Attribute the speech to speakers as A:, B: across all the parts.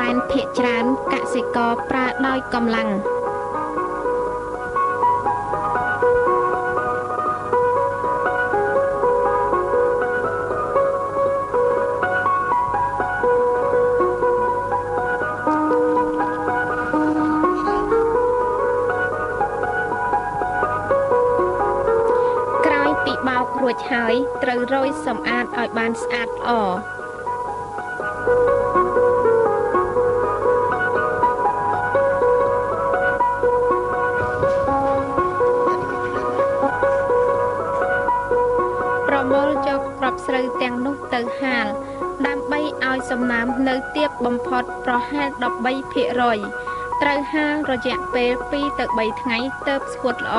A: បែនភាគច្រើនកសិករប្រើដោយកម្លាំងបោករួចហើយត្រូវរោយសម្អាតឲ្យបានស្អាតល្អប្រមូលយកគ្រាប់ស្រូវទាំងនោះទៅហាលដើម្បីឲ្យសំណើមនៅទាបបំផុតប្រហែល 13% ត្រូវហាលរយៈពេល 2 ទៅ 3 ថ្ងៃទើបស្ងួតល្អ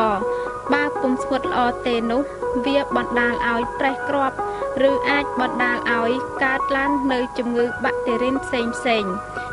A: បើពុំស្ងួតល្អទេនោះវាបណ្ដាលឲ្យប្រេះគ្រាប់ឬអាចបណ្ដាលឲ្យកើតឡើងនៅជំងឺបាក់តេរីនផ្សេងៗ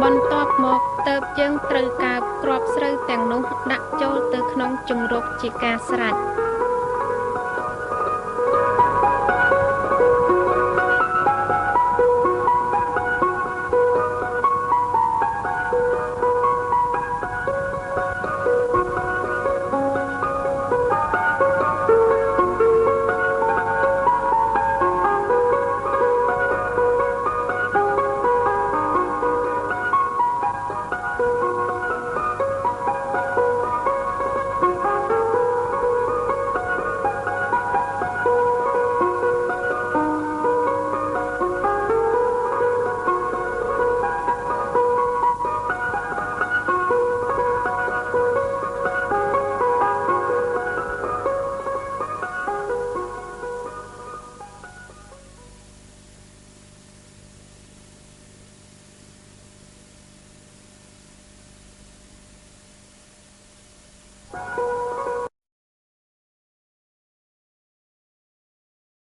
A: បន្ទាប់មកទើបយើងត្រូវកើបគ្រាប់ស្រូវទាំងនោះដាក់ចូលទៅក្នុងជង្រុកជាការស្រេច